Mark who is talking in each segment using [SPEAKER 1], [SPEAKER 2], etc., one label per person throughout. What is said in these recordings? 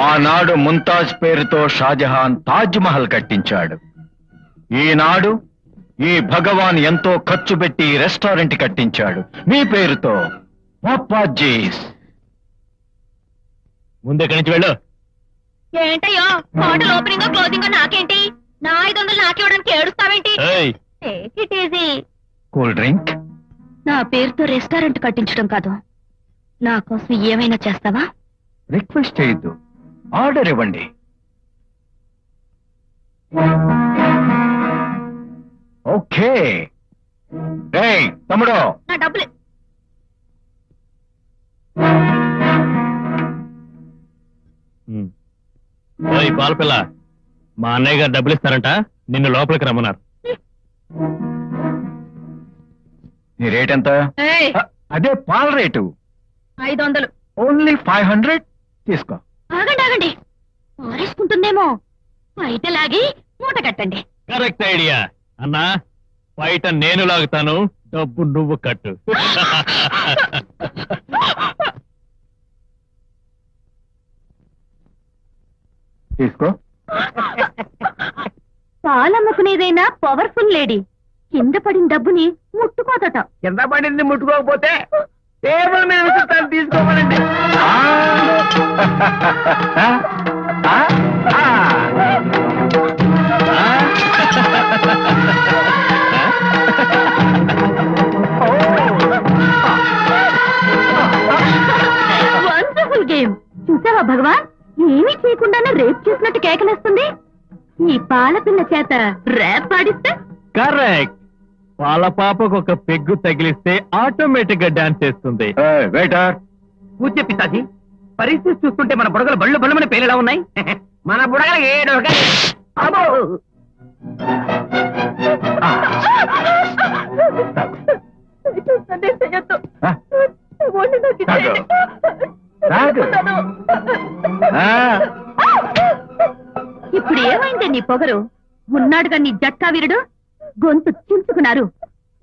[SPEAKER 1] ఆనాడు ముంతాజ్ పేరుతో షాజహాన్ తాజ్ మహల్ కట్టించాడు. ఈనాడు ఈ భగవాన్ ఎంతో ఖర్చు పెట్టి రెస్టారెంట్ కట్టించాడు మీ పేరుతో, పప్పాజీస్.
[SPEAKER 2] ముందెక్కడి నుంచి వెళ్ళు.
[SPEAKER 3] ఏంటయ్యో హోటల్ ఓపెనింగ్ క్లోజింగ్ నాకేంటి? నా 500 నాకివ్వడానికి ఏడుస్తావేంటి? Take it easy.
[SPEAKER 1] Cool drink.
[SPEAKER 3] నా పేరుతో రెస్టారెంట్ కట్టించడం కాదు, నా కోసం ఏమైనా చేస్తావా?
[SPEAKER 1] రిక్వెస్ట్ చేయొద్దు, ఆర్డర్ ఇవ్వండి. ఓకే. ఏయ్ తమ్ముడు,
[SPEAKER 3] నా డబ్బులు
[SPEAKER 2] పాలపిల్ల, మా అన్నయ్య గారు డబ్బులు ఇస్తారంట, నిన్ను లోపలికి రమ్మన్నారు.
[SPEAKER 1] నీ రేట్ ఎంత?
[SPEAKER 3] ఏయ్,
[SPEAKER 1] అదే పాల రేటు.
[SPEAKER 3] 500.
[SPEAKER 1] ఓన్లీ 500. తీసుకో.
[SPEAKER 3] ఆగండి ఆగండి, పారేసుకుంటుందేమో. బయట లాగి మూట కట్టండి.
[SPEAKER 2] Correct idea. అన్నా, బయట నేను లాగుతాను, డబ్బు నువ్వు కట్టు.
[SPEAKER 1] తీసుకో.
[SPEAKER 3] పాలమ్ముకునేదైనా పవర్ఫుల్ లేడీ కింద పడిన డబ్బుని ముట్టుకోదట.
[SPEAKER 4] కింద పడింది ముట్టుకోకపోతే టేబుల్ మీద విసురుతాను, తీసుకోమనండి.
[SPEAKER 3] Wonderful game. చూసావా భగవాన్, ఏమీ చేయకుండానే రేప్ చేసినట్టు కేకలేస్తుంది. ఈ పాలపిల్ల చేత రేప్ పాడిస్తే?
[SPEAKER 2] కరెక్ట్. వాళ్ళ పాపకు ఒక పెగ్గు తగిలిస్తే ఆటోమేటిక్ గా డాన్స్ చేస్తుంది.
[SPEAKER 1] వెయిటర్.
[SPEAKER 4] పూజ పితాజీ, పరిస్థితి చూస్తుంటే మన బుడగలు బళ్ళు బళ్ళమని పేర్లు ఎలా ఉన్నాయి? మన బుడగలు ఏడు.
[SPEAKER 3] ఇప్పుడు ఏమైందే నీ పొగరు? ఉన్నాడుగా నీ జట్కా వీరుడు, గొంతు చించుకున్నారు.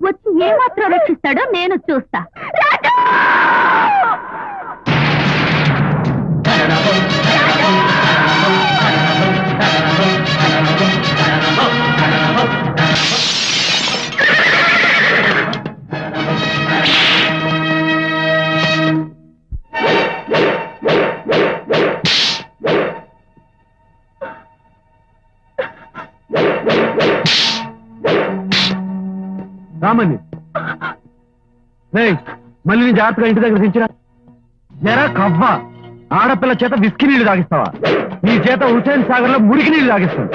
[SPEAKER 3] వచ్చి ఏమాత్రం రక్షిస్తాడో నేను చూస్తా.
[SPEAKER 2] రామండి, మళ్ళీ నీ జాగ్రత్తగా ఇంటి దగ్గర దించిరా. జరా కవ్వ, ఆడపిల్ల చేత విస్కీ నీళ్లు తాగిస్తావా? నీ చేత హుసేన్ సాగర్ లో మురికి నీళ్లు తాగిస్తావు.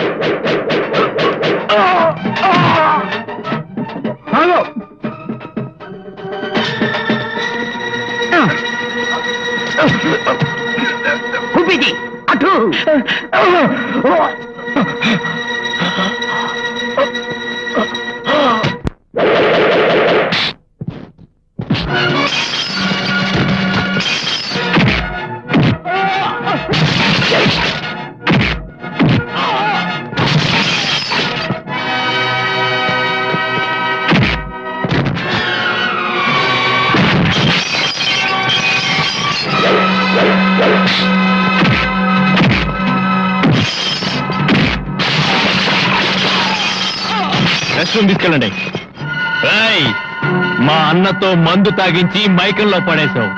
[SPEAKER 4] అటు
[SPEAKER 2] తీసుకెళ్ళండి. మా అన్నతో మందు తాగించి మైకంలో పడేశావు,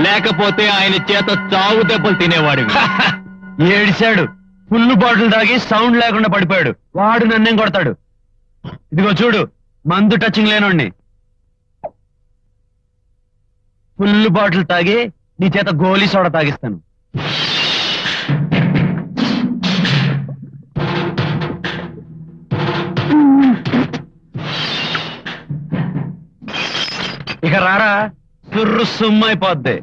[SPEAKER 2] లేకపోతే ఆయన చేత చావు దెబ్బలు తినేవాడివి.
[SPEAKER 1] ఏడిశాడు, ఫుల్ బాటిల్ తాగి సౌండ్ లేకుండా పడిపోయాడు. వాడు నన్నేం కొడతాడు? ఇదిగో చూడు, మందు టచింగ్ లేనోడిని. ఫుల్ బాటిల్ తాగి నీ చేత గోలీ సోడా తాగిస్తాను. ఇక రారా, సుర్రు సుమ్మైపోద్ది.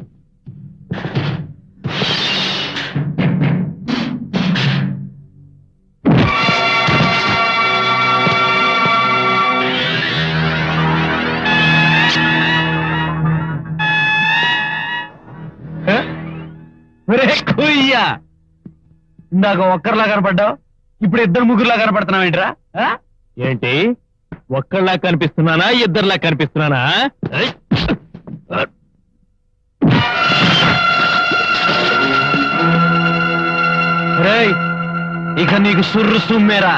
[SPEAKER 1] ఇందాక ఒక్కరిలా కనపడ్డావు, ఇప్పుడు ఇద్దరు ముగ్గురులా కనపడుతున్నావు ఏంట్రా?
[SPEAKER 2] ఏంటి, ఒక్కళ్ళలా కనిపిస్తున్నానా, ఇద్దరులా కనిపిస్తున్నానా? ఇక నీకు సుర్రు సుమ్మేరా.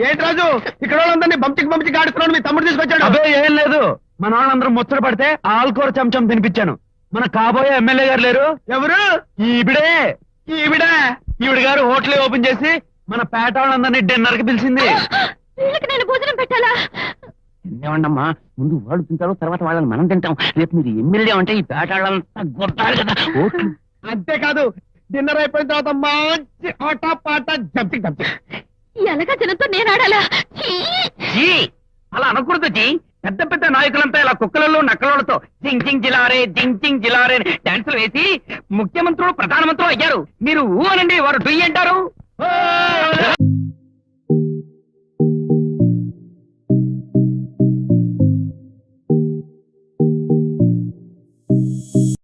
[SPEAKER 4] ఏంటి రాజు ఇక్కడ వాళ్ళందరినీ బంచికి ఆడుతున్నాడు, మీ తమ్ముడు తీసుకొచ్చాడు.
[SPEAKER 2] అదే ఏం లేదు, మన వాళ్ళందరూ ముచ్చట పడితే ఆల్కూర చెంచం తినిపించాను. మన కాబోయే ఎమ్మెల్యే గారు లేరు,
[SPEAKER 4] ఎవరు?
[SPEAKER 2] ఈవిడ గారు హోటల్ ఓపెన్ చేసి మన పేట వాళ్ళందరినీ డిన్నర్ కి పిలిచింది.
[SPEAKER 3] వీళ్ళకి నేను భోజనం పెట్టాలా?
[SPEAKER 4] ఏమండమ్మా, ముందు వాళ్ళు తింటారు, తర్వాత వాళ్ళని మనం తింటాం. రేపు మీరు ఎమ్మెల్యే అంటే ఈ పేటాళ్ళంతా గొట్టాలి కదా ఓట్లు. అంతేకాదు, డిన్నర్ అయిపోయిన తర్వాత మంచి ఆట పాట జంపి
[SPEAKER 3] ఎలాగా జనంతో నేను ఆడాలా? ఛీ!
[SPEAKER 4] అలా అనకూడదు జీ. పెద్ద పెద్ద నాయకులంతా ఇలా కుక్కలలో నక్కలతో జింగ్ జింగ్ జిలారే డాన్సులు వేసి ముఖ్యమంత్రులు ప్రధానమంత్రులు అయ్యారు. మీరు ఊ అనండి, వారు డుయ్ అంటారు.